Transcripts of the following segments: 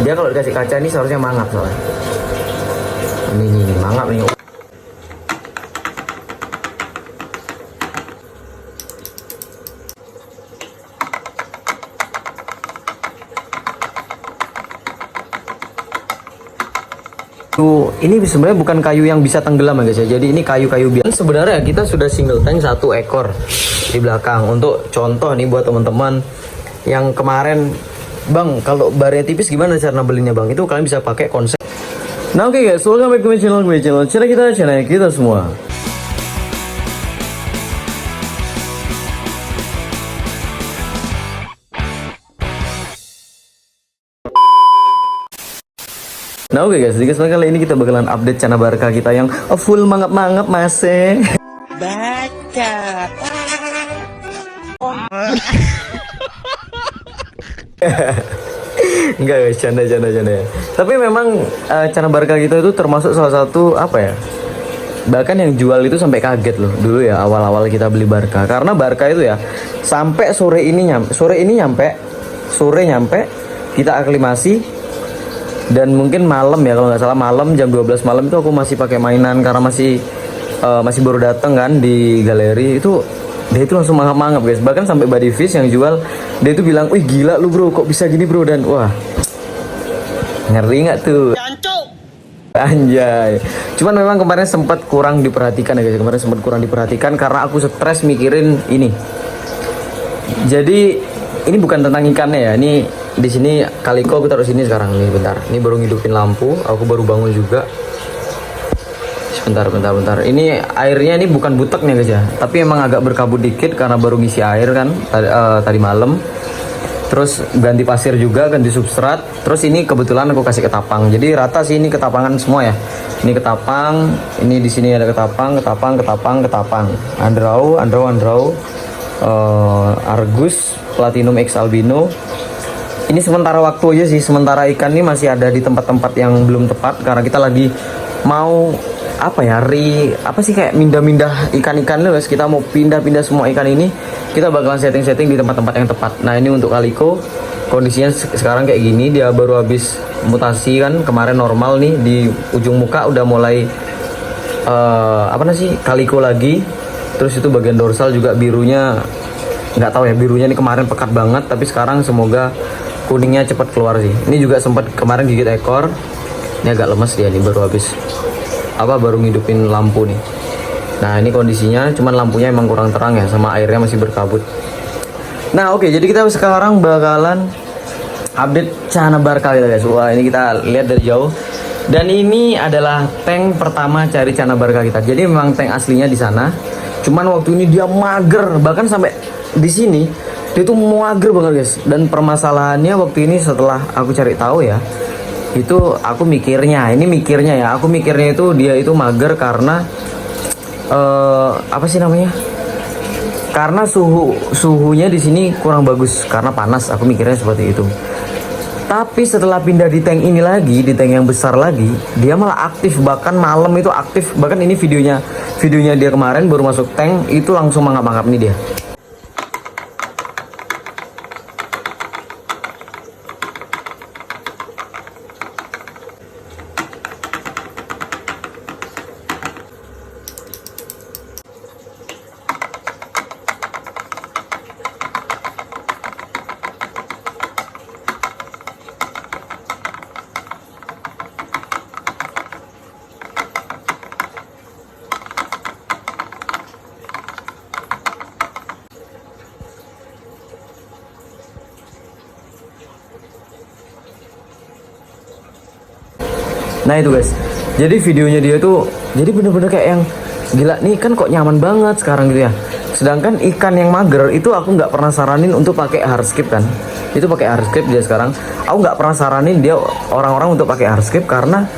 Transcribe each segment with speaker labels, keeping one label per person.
Speaker 1: Dia kalau dikasih kaca ini seharusnya mangap soalnya. Ini mangap nih. Ini sebenarnya bukan kayu yang bisa tenggelam ya guys ya. Jadi ini kayu-kayu biasa. Sebenarnya kita sudah single tank 1 ekor di belakang. Untuk contoh nih buat teman-teman yang kemarin, Bang, kalau barnya tipis gimana cara belinya Bang? Itu kalian bisa pakai konsep. Nah oke guys, welcome back to my channel, channel kita semua. Nah oke guys, di kesempatan kali ini kita bakalan update Cana Barca kita yang full mangap-mangap masih.
Speaker 2: Baca.
Speaker 1: Enggak guys, canda ya. Tapi memang Cana Barca kita itu termasuk salah satu apa ya? Bahkan yang jual itu sampai kaget loh dulu ya awal-awal kita beli Barca. Karena Barca itu ya sampai sore nyampe kita aklimasi. Dan mungkin malam ya, kalau nggak salah malam jam 12 malam itu aku masih pakai mainan karena masih baru datang kan di galeri itu. Dia itu langsung mangap-mangap guys. Bahkan sampai Body Fish yang jual, dia itu bilang, "Wih gila lu bro, kok bisa gini bro?" Dan wah, ngeri nggak tuh? Anjay. Cuman memang kemarin sempat kurang diperhatikan ya guys. Karena aku stres mikirin ini. Jadi ini bukan tentang ikannya ya. Ini di sini kaliko aku taruh sini sekarang nih, bentar. Ini baru ngidupin lampu, aku baru bangun juga. Bentar. Ini airnya ini bukan butek nih guys ya, tapi emang agak berkabut dikit karena baru ngisi air kan tadi malam. Terus ganti pasir juga, ganti substrat. Terus ini kebetulan aku kasih ketapang. Jadi rata sih ini ketapangan semua ya. Ini ketapang, ini di sini ada ketapang. Andrau, Argus, Platinum X Albino. Ini sementara waktu aja sih, sementara ikan ini masih ada di tempat-tempat yang belum tepat karena kita lagi mau kayak mindah-mindah ikan-ikan loh guys. Kita mau pindah-pindah semua ikan ini, kita bakalan setting-setting di tempat-tempat yang tepat. Nah ini untuk kaliko kondisinya sekarang kayak gini, dia baru habis mutasi kan, kemarin normal nih, di ujung muka udah mulai kaliko lagi. Terus itu bagian dorsal juga birunya, nggak tahu ya, birunya ini kemarin pekat banget, tapi sekarang semoga kuningnya cepat keluar sih. Ini juga sempat kemarin gigit ekor, ini agak lemes dia nih, baru ngidupin lampu nih. Nah ini kondisinya, cuman lampunya emang kurang terang ya, sama airnya masih berkabut. Nah oke, jadi kita sekarang bakalan update Cana Barca kita guys. Wah ini kita lihat dari jauh. Dan ini adalah tank pertama cari Cana Barca kita. Jadi memang tank aslinya di sana. Cuman waktu ini dia mager, bahkan sampai di sini dia tuh mager banget guys. Dan permasalahannya waktu ini setelah aku cari tahu ya, itu aku mikirnya itu dia itu mager karena karena suhunya di sini kurang bagus karena panas, aku mikirnya seperti itu. Tapi setelah pindah di tank ini lagi, di tank yang besar lagi, dia malah aktif, bahkan malam itu aktif. Bahkan ini videonya dia kemarin baru masuk tank itu langsung mangap-mangap nih dia. Nah itu guys, jadi videonya dia tuh jadi bener-bener kayak yang gila nih, kan kok nyaman banget sekarang gitu ya. Sedangkan ikan yang mager itu aku nggak pernah saranin untuk pakai hardscape kan. Itu pakai hardscape dia sekarang. Aku nggak pernah saranin dia orang-orang untuk pakai hardscape karena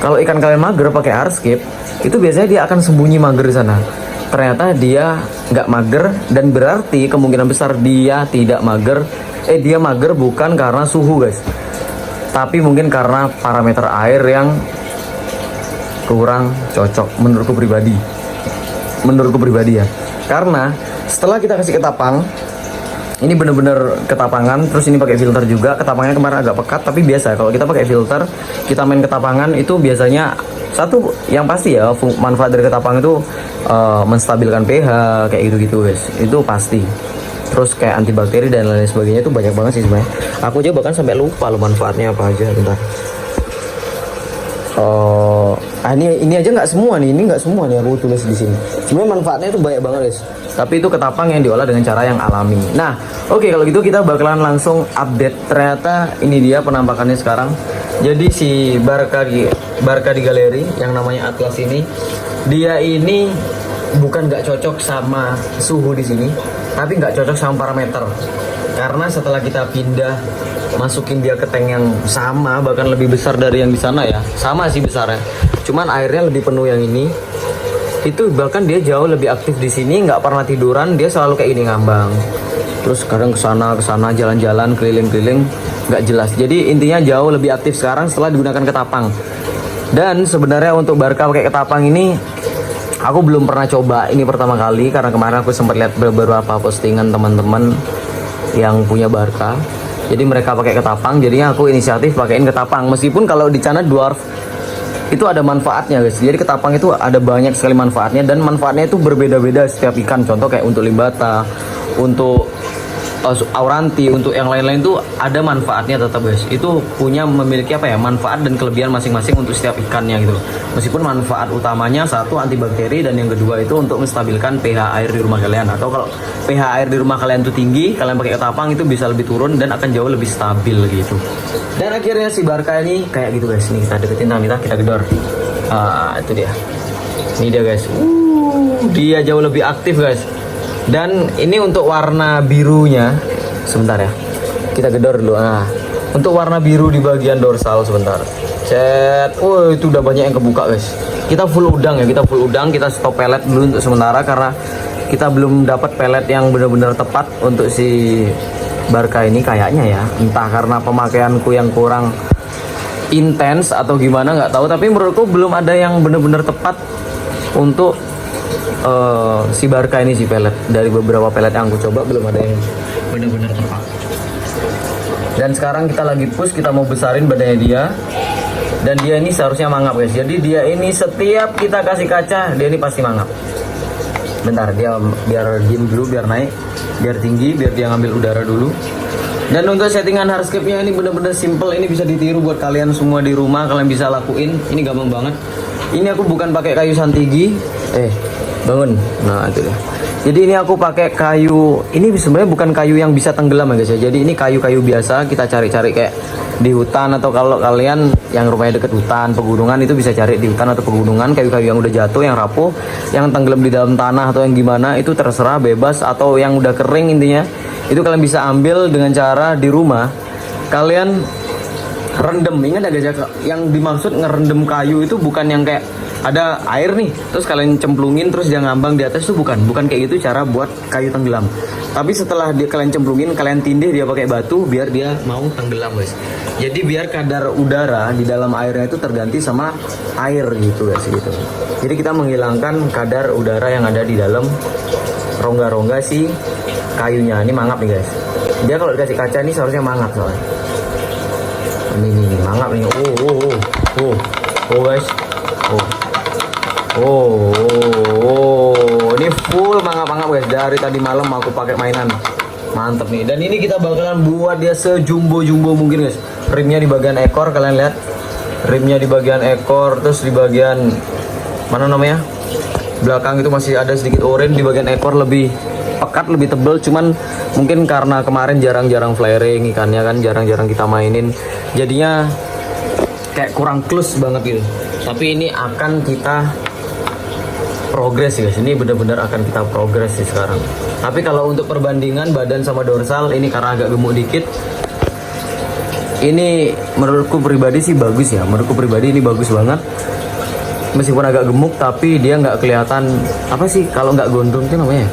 Speaker 1: kalau ikan kalian mager pakai hardscape itu biasanya dia akan sembunyi mager di sana. Ternyata dia nggak mager, dan berarti kemungkinan besar dia tidak mager. Dia mager bukan karena suhu guys, tapi mungkin karena parameter air yang kurang cocok menurutku pribadi ya. Karena setelah kita kasih ketapang, Ini bener-bener ketapangan, terus ini pakai filter juga. Ketapangannya kemarin agak pekat, tapi biasa kalau kita pakai filter, kita main ketapangan itu biasanya satu yang pasti ya manfaat dari ketapang itu menstabilkan pH kayak gitu-gitu guys. Itu pasti. Terus kayak antibakteri dan lain sebagainya itu banyak banget sih sebenarnya. Aku aja bahkan sampai lupa loh manfaatnya apa aja. Bentar. Ini aja nggak semua nih, ini nggak semua nih aku tulis di sini. Sebenarnya manfaatnya itu banyak banget guys. Tapi itu ketapang yang diolah dengan cara yang alami. Nah, oke kalau gitu kita bakalan langsung update. Ternyata ini dia penampakannya sekarang. Jadi si Barca di galeri yang namanya Atlas ini, dia ini bukan nggak cocok sama suhu di sini, tapi nggak cocok sama parameter. Karena setelah kita pindah masukin dia ke tank yang sama, bahkan lebih besar dari yang di sana ya, sama sih besarnya, cuman airnya lebih penuh yang ini. Itu bahkan dia jauh lebih aktif di sini, nggak pernah tiduran, dia selalu kayak ini ngambang. Terus kadang kesana jalan-jalan keliling-keliling nggak jelas. Jadi intinya jauh lebih aktif sekarang setelah digunakan ketapang. Dan sebenarnya untuk Barca pakai ketapang ini aku belum pernah coba, ini pertama kali karena kemarin aku sempat lihat beberapa postingan teman-teman yang punya Barca. Jadi mereka pakai ketapang, jadinya aku inisiatif pakein ketapang. Meskipun kalau di sana dwarf itu ada manfaatnya guys. Jadi ketapang itu ada banyak sekali manfaatnya, dan manfaatnya itu berbeda-beda setiap ikan. Contoh kayak untuk limbata, untuk auranti, untuk yang lain-lain tuh ada manfaatnya tetap guys. Itu memiliki apa ya, manfaat dan kelebihan masing-masing untuk setiap ikannya gitu. Meskipun manfaat utamanya satu antibakteri, dan yang kedua itu untuk menstabilkan pH air di rumah kalian. Atau kalau pH air di rumah kalian tuh tinggi, kalian pakai ketapang itu bisa lebih turun dan akan jauh lebih stabil gitu. Dan akhirnya si Barca ini kayak gitu guys. Ini kita deketin tangan kita gedor. Itu dia. Ini dia guys. Dia jauh lebih aktif guys. Dan ini untuk warna birunya, sebentar ya, kita gedor dulu. Nah, untuk warna biru di bagian dorsal sebentar. Set, itu udah banyak yang kebuka guys. Kita full udang ya, kita stop pelet dulu untuk sementara karena kita belum dapat pelet yang benar-benar tepat untuk si Barca ini kayaknya ya. Entah karena pemakaianku yang kurang intens atau gimana nggak tahu, tapi menurutku belum ada yang benar-benar tepat untuk si Barca ini, si pelet. Dari beberapa pelet yang aku coba belum ada yang benar-benar tepat. Dan sekarang kita lagi push, kita mau besarin badannya dia. Dan dia ini seharusnya mangap guys. Jadi dia ini setiap kita kasih kaca, dia ini pasti mangap. Bentar, dia biar diem dulu, biar naik, biar tinggi, biar dia ngambil udara dulu. Dan untuk settingan hardscape-nya ini bener-bener simple. Ini bisa ditiru buat kalian semua di rumah, kalian bisa lakuin. Ini gampang banget. Ini aku bukan pakai kayu santigi. Bangun. Nah, itu deh. Jadi ini aku pakai kayu. Ini sebenarnya bukan kayu yang bisa tenggelam ya guys ya. Jadi ini kayu-kayu biasa, kita cari-cari kayak di hutan, atau kalau kalian yang rumahnya deket hutan, pegunungan, itu bisa cari di hutan atau pegunungan kayu-kayu yang udah jatuh, yang rapuh, yang tenggelam di dalam tanah atau yang gimana, itu terserah, bebas. Atau yang udah kering, intinya itu kalian bisa ambil dengan cara di rumah kalian rendem. Ingat ya guys ya, yang dimaksud ngerendam kayu itu bukan yang kayak ada air nih terus kalian cemplungin terus dia ngambang di atas, itu bukan kayak gitu cara buat kayu tenggelam. Tapi setelah kalian cemplungin, kalian tindih dia pakai batu biar dia mau tenggelam guys. Jadi biar kadar udara di dalam airnya itu terganti sama air gitu guys gitu. Jadi kita menghilangkan kadar udara yang ada di dalam rongga-rongga si kayunya. Ini mangap nih guys. Dia kalau dikasih kaca ini seharusnya mangap soalnya. Ini mangap nih. Guys. Ini full mangap-mangap guys. Dari tadi malam aku pakai mainan. Mantep nih. Dan ini kita bakalan buat dia sejumbo-jumbo mungkin guys. Rimnya di bagian ekor, kalian lihat. Rimnya di bagian ekor, terus di bagian mana namanya? Belakang itu masih ada sedikit oranye. Di bagian ekor lebih pekat, lebih tebel. Cuman mungkin karena kemarin jarang-jarang flaring ikannya kan, jarang-jarang kita mainin, jadinya kayak kurang close banget gitu. Tapi ini akan kita progres guys. Ini benar-benar akan kita progres sih sekarang. Tapi kalau untuk perbandingan badan sama dorsal, ini karena agak gemuk dikit, ini menurutku pribadi sih bagus ya. Menurutku pribadi ini bagus banget. Meskipun agak gemuk, tapi dia nggak kelihatan apa sih, kalau nggak gondrong itu namanya,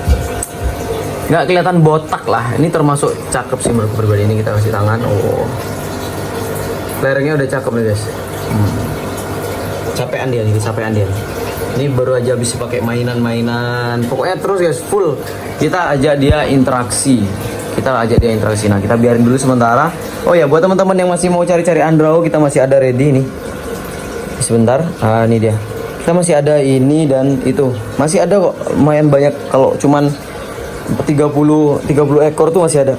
Speaker 1: nggak kelihatan botak lah. Ini termasuk cakep sih menurutku pribadi. Ini kita kasih tangan. Flaringnya udah cakep nih guys. Capean dia nih, kecapean dia. Ini baru aja bisa pakai mainan-mainan. Pokoknya terus guys, full. Kita ajak dia interaksi. kita ajak dia interaksi. Nah kita biarin dulu sementara. Oh ya buat teman-teman yang masih mau cari-cari Andro, kita masih ada ready nih. Sebentar, ini dia. Kita masih ada ini dan itu. Masih ada kok, lumayan banyak. Kalau cuman 30 ekor tuh masih ada.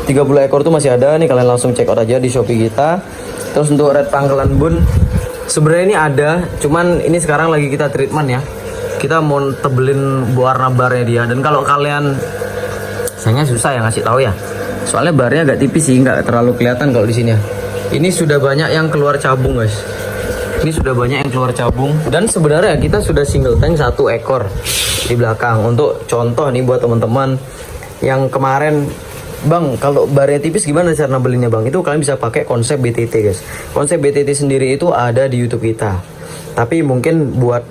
Speaker 1: 30 ekor tuh masih ada nih, kalian langsung check out aja di Shopee kita. Terus untuk red pangkalan bun, sebenarnya ini ada, cuman ini sekarang lagi kita treatment ya. Kita mau tebelin warna barnya dia. Dan kalau kalian, sayangnya susah ya ngasih tahu ya. Soalnya barnya agak tipis sih, nggak terlalu kelihatan kalau di sini ya. Ini sudah banyak yang keluar cabung guys. Ini sudah banyak yang keluar cabung. Dan sebenarnya kita sudah single tank 1 ekor di belakang. Untuk contoh nih buat teman-teman yang kemarin, Bang, kalau barnya tipis gimana cara belinya Bang? Itu kalian bisa pakai konsep BTT guys. Konsep BTT sendiri itu ada di YouTube kita. Tapi mungkin buat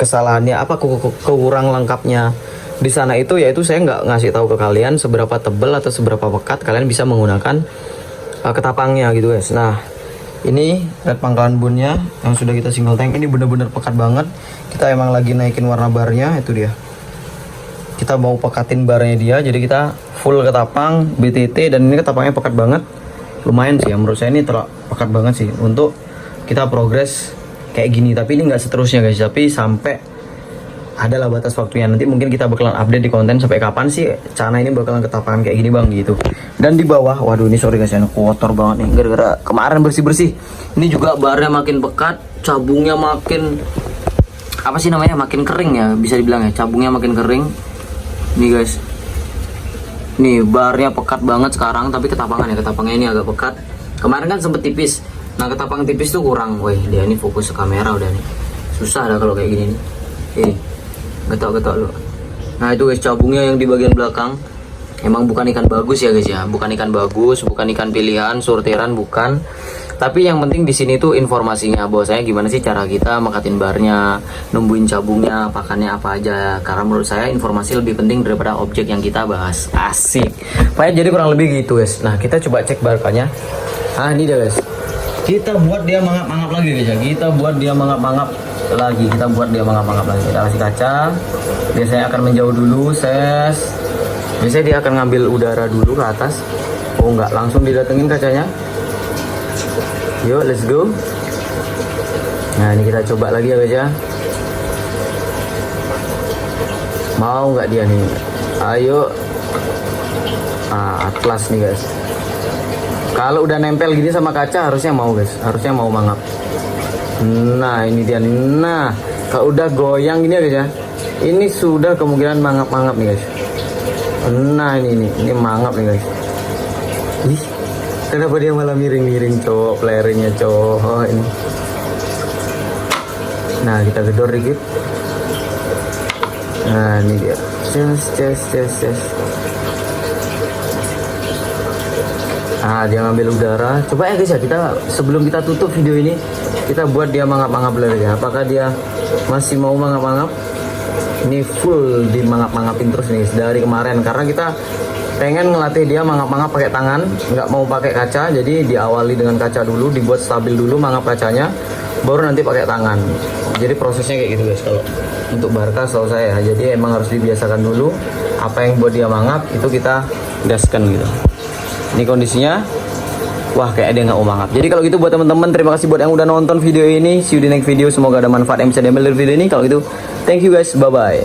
Speaker 1: kesalahannya apa, kekurang lengkapnya di sana itu, yaitu saya nggak ngasih tahu ke kalian seberapa tebal atau seberapa pekat kalian bisa menggunakan ketapangnya gitu guys. Nah ini red pangkalan bunnya yang sudah kita single tank, ini bener-bener pekat banget. Kita emang lagi naikin warna barnya, itu dia. Kita mau pekatin barnya dia, jadi kita full ketapang BTT. Dan ini ketapangnya pekat banget, lumayan sih ya menurut saya, ini pekat banget sih untuk kita progres kayak gini. Tapi ini nggak seterusnya guys, tapi sampai adalah batas waktunya. Nanti mungkin kita bakalan update di konten sampai kapan sih Cana ini bakalan ketapangan kayak gini Bang gitu. Dan di bawah, waduh ini sorry guys ya, kotor banget nih gara-gara kemarin bersih-bersih. Ini juga barnya makin pekat, cabungnya makin apa sih namanya, makin kering ya bisa dibilang ya, cabungnya makin kering. Nih guys, nih barnya pekat banget sekarang, tapi ketapangnya ini agak pekat. Kemarin kan sempet tipis. Nah ketapang tipis tuh kurang. Wih dia ini fokus ke kamera udah nih, susah dah kalau kayak gini nih. Ini getok-getok lu. Nah itu guys cabungnya yang di bagian belakang. Emang bukan ikan bagus ya guys ya, bukan ikan bagus, bukan ikan pilihan, sortiran bukan. Tapi yang penting di sini tuh informasinya bahwasanya gimana sih cara kita mekatin barnya, numbuhin cabungnya, pakannya apa aja. Karena menurut saya informasi lebih penting daripada objek yang kita bahas. Asik. Pokoknya jadi kurang lebih gitu guys. Nah kita coba cek barkanya. Ah ini dia guys. Kita buat dia mangap-mangap lagi guys ya. Kita buat dia mangap-mangap lagi. Kita kasih kaca. Biasanya akan menjauh dulu, ses. Biasanya dia akan ngambil udara dulu ke atas. Oh enggak, langsung didatengin kacanya. Yuk let's go. Nah ini kita coba lagi ya guys ya. Mau nggak dia nih? Ayo. Atlas nih guys. Kalau udah nempel gini sama kaca harusnya mau guys, harusnya mau mangap. Nah ini dia. Nah kalau udah goyang gini ya guys ya, ini sudah kemungkinan mangap-mangap nih guys. Nah ini mangap nih guys. Ih, kenapa dia malah miring-miring cowok, flaringnya cowok ini. Nah kita gedor dikit. Nah ini dia. Ces. Nah dia ngambil udara. Coba ya guys ya, kita sebelum kita tutup video ini, kita buat dia mangap-mangap lagi ya. Apakah dia masih mau mangap-mangap? Ini full di mangap-mangapin terus nih dari kemarin, karena kita pengen ngelatih dia mangap-mangap pakai tangan, nggak mau pakai kaca. Jadi diawali dengan kaca dulu, dibuat stabil dulu mangap kacanya, baru nanti pakai tangan. Jadi prosesnya kayak gitu guys kalau untuk Barca setahu saya. Jadi emang harus dibiasakan dulu, apa yang buat dia mangap itu kita gaskan gitu. Ini kondisinya, wah kayak dia nggak mau mangap. Jadi kalau gitu buat teman-teman, terima kasih buat yang udah nonton video ini. See you di next video. Semoga ada manfaat yang bisa diambil dari video ini. Kalau gitu, thank you guys, bye bye.